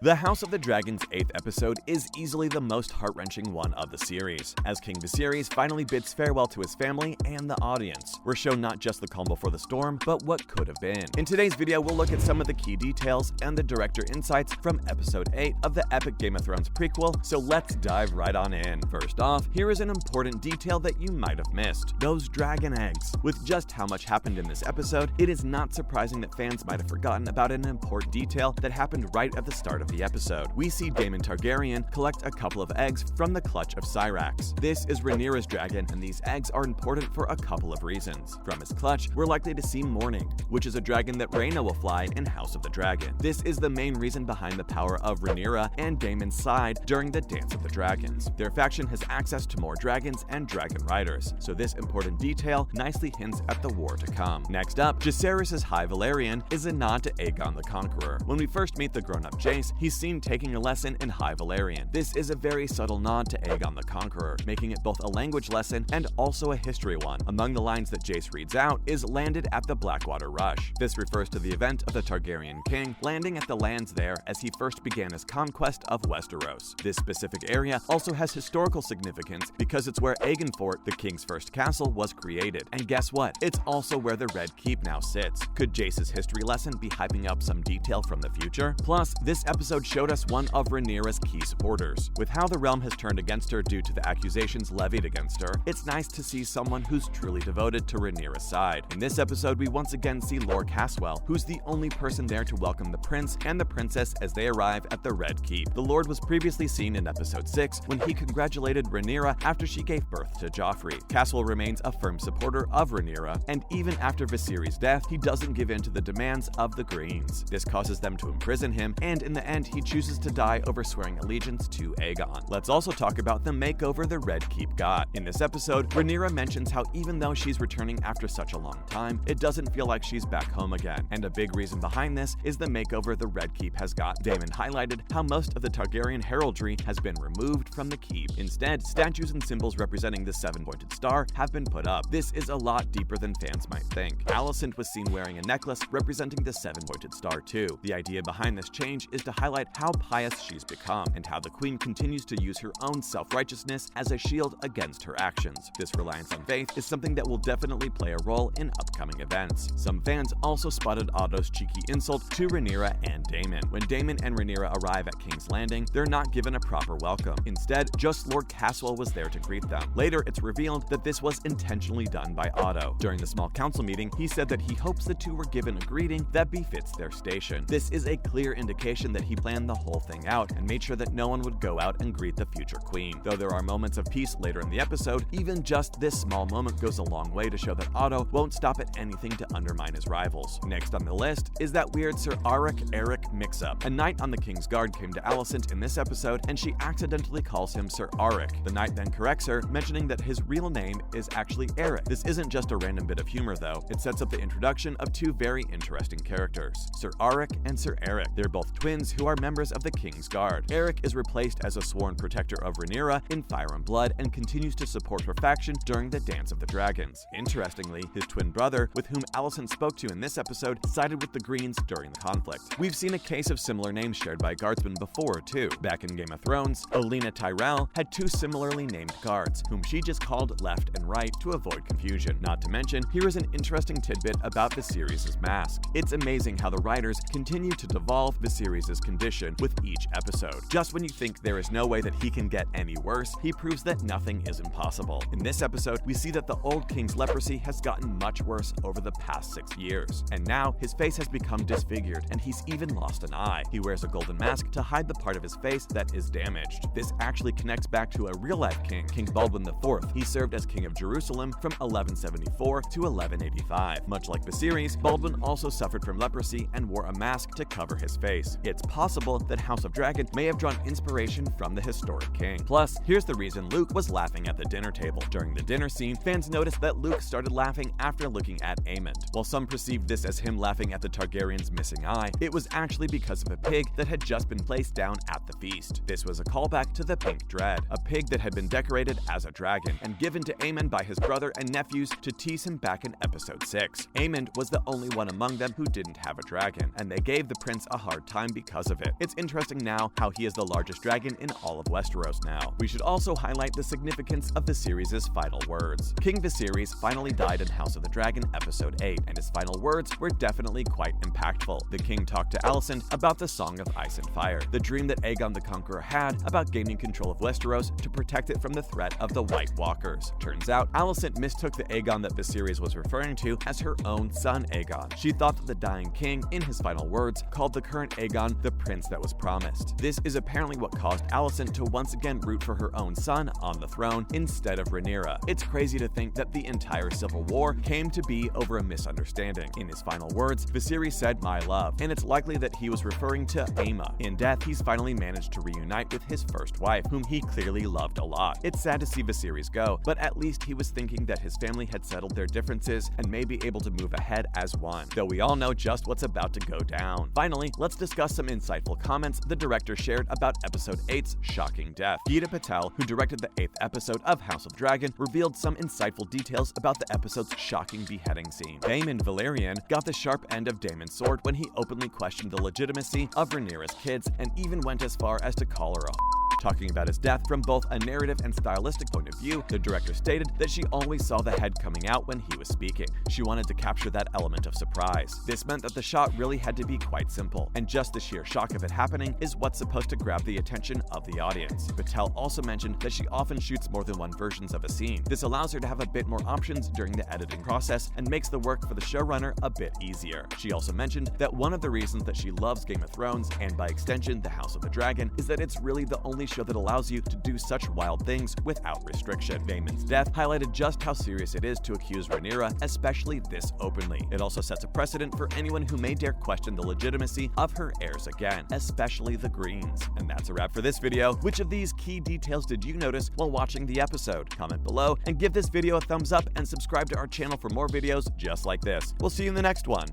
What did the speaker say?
The House of the Dragon's 8th episode is easily the most heart-wrenching one of the series, as King Viserys finally bids farewell to his family and the audience. We're shown not just the calm before the storm, but what could have been. In today's video, we'll look at some of the key details and the director insights from episode 8 of the epic Game of Thrones prequel, so let's dive right on in. First off, here is an important detail that you might have missed: those dragon eggs. With just how much happened in this episode, it is not surprising that fans might have forgotten about an important detail that happened right at the start of the episode. We see Daemon Targaryen collect a couple of eggs from the clutch of Syrax. This is Rhaenyra's dragon, and these eggs are important for a couple of reasons. From his clutch, we're likely to see Mourning, which is a dragon that Rhaena will fly in House of the Dragon. This is the main reason behind the power of Rhaenyra and Daemon's side during the Dance of the Dragons. Their faction has access to more dragons and dragon riders, so this important detail nicely hints at the war to come. Next up, Jacaerys' High Valyrian is a nod to Aegon the Conqueror. When we first meet the grown-up Jace, he's seen taking a lesson in High Valyrian. This is a very subtle nod to Aegon the Conqueror, making it both a language lesson and also a history one. Among the lines that Jace reads out is "landed at the Blackwater Rush." This refers to the event of the Targaryen king landing at the lands there as he first began his conquest of Westeros. This specific area also has historical significance because it's where Aegon Fort, the king's first castle, was created. And guess what? It's also where the Red Keep now sits. Could Jace's history lesson be hyping up some detail from the future? Plus, this episode showed us one of Rhaenyra's key supporters. With how the realm has turned against her due to the accusations levied against her, it's nice to see someone who's truly devoted to Rhaenyra's side. In this episode, we once again see Lord Caswell, who's the only person there to welcome the prince and the princess as they arrive at the Red Keep. The Lord was previously seen in episode 6 when he congratulated Rhaenyra after she gave birth to Joffrey. Caswell remains a firm supporter of Rhaenyra, and even after Viserys' death, he doesn't give in to the demands of the Greens. This causes them to imprison him, and in the end, he chooses to die over swearing allegiance to Aegon. Let's also talk about the makeover the Red Keep got. In this episode, Rhaenyra mentions how even though she's returning after such a long time, it doesn't feel like she's back home again. And a big reason behind this is the makeover the Red Keep has got. Daemon highlighted how most of the Targaryen heraldry has been removed from the keep. Instead, statues and symbols representing the seven-pointed star have been put up. This is a lot deeper than fans might think. Alicent was seen wearing a necklace representing the seven-pointed star too. The idea behind this change is to highlight how pious she's become and how the queen continues to use her own self-righteousness as a shield against her actions. This reliance on faith is something that will definitely play a role in upcoming events. Some fans also spotted Otto's cheeky insult to Rhaenyra and Daemon. When Daemon and Rhaenyra arrive at King's Landing, they're not given a proper welcome. Instead, just Lord Caswell was there to greet them. Later, it's revealed that this was intentionally done by Otto. During the small council meeting, he said that he hopes the two were given a greeting that befits their station. This is a clear indication that he planned the whole thing out and made sure that no one would go out and greet the future queen. Though there are moments of peace later in the episode, even just this small moment goes a long way to show that Otto won't stop at anything to undermine his rivals. Next on the list is that weird Sir Eric mix-up. A knight on the King's Guard came to Alicent in this episode, and she accidentally calls him Sir Auric. The knight then corrects her, mentioning that his real name is actually Eric. This isn't just a random bit of humor though, it sets up the introduction of two very interesting characters, Sir Auric and Sir Eric. They're both twins who are members of the King's Guard. Eric is replaced as a sworn protector of Rhaenyra in Fire and Blood and continues to support her faction during the Dance of the Dragons. Interestingly, his twin brother, with whom Alicent spoke to in this episode, sided with the Greens during the conflict. We've seen a case of similar names shared by guardsmen before too. Back in Game of Thrones, Olenna Tyrell had two similarly named guards, whom she just called left and right to avoid confusion. Not to mention, here is an interesting tidbit about Viserys' mask. It's amazing how the writers continue to devolve Viserys' condition with each episode. Just when you think there is no way that he can get any worse, he proves that nothing is impossible. In this episode, we see that the old king's leprosy has gotten much worse over the past 6 years, and now his face has become disfigured and he's even lost an eye. He wears a golden mask to hide the part of his face that is damaged. This actually connects back to a real-life king, King Baldwin IV. He served as king of Jerusalem from 1174 to 1185. Much like Viserys, Baldwin also suffered from leprosy and wore a mask to cover his face. It's possible that House of Dragon may have drawn inspiration from the historic king. Plus, here's the reason Luke was laughing at the dinner table. During the dinner scene, fans noticed that Luke started laughing after looking at Aemond. While some perceived this as him laughing at the Targaryen's missing eye, it was actually because of a pig that had just been placed down at the feast. This was a callback to the Pink Dread, a pig that had been decorated as a dragon and given to Aemond by his brother and nephews to tease him back in episode 6. Aemond was the only one among them who didn't have a dragon, and they gave the prince a hard time because because of it. It's interesting now how he is the largest dragon in all of Westeros now. We should also highlight the significance of Viserys' final words. King Viserys finally died in House of the Dragon Episode 8, and his final words were definitely quite impactful. The king talked to Alicent about the Song of Ice and Fire, the dream that Aegon the Conqueror had about gaining control of Westeros to protect it from the threat of the White Walkers. Turns out, Alicent mistook the Aegon that Viserys was referring to as her own son Aegon. She thought that the dying king, in his final words, called the current Aegon the prince that was promised. This is apparently what caused Alicent to once again root for her own son on the throne instead of Rhaenyra. It's crazy to think that the entire civil war came to be over a misunderstanding. In his final words, Viserys said, "My love," and it's likely that he was referring to Aemma. In death, he's finally managed to reunite with his first wife, whom he clearly loved a lot. It's sad to see Viserys go, but at least he was thinking that his family had settled their differences and may be able to move ahead as one, though we all know just what's about to go down. Finally, let's discuss some insightful comments the director shared about Episode 8's shocking death. Gita Patel, who directed the 8th episode of House of Dragon, revealed some insightful details about the episode's shocking beheading scene. Daemon Valerian got the sharp end of Daemon's sword when he openly questioned the legitimacy of Rhaenyra's kids and even went as far as to call her a Talking about his death from both a narrative and stylistic point of view, the director stated that she always saw the head coming out when he was speaking. She wanted to capture that element of surprise. This meant that the shot really had to be quite simple, and just the sheer shock of it happening is what's supposed to grab the attention of the audience. Patel also mentioned that she often shoots more than one versions of a scene. This allows her to have a bit more options during the editing process and makes the work for the showrunner a bit easier. She also mentioned that one of the reasons that she loves Game of Thrones, and by extension the House of the Dragon, is that it's really the only show that allows you to do such wild things without restriction. Daemon's death highlighted just how serious it is to accuse Rhaenyra, especially this openly. It also sets a precedent for anyone who may dare question the legitimacy of her heirs again, especially the Greens. And that's a wrap for this video. Which of these key details did you notice while watching the episode? Comment below and give this video a thumbs up and subscribe to our channel for more videos just like this. We'll see you in the next one.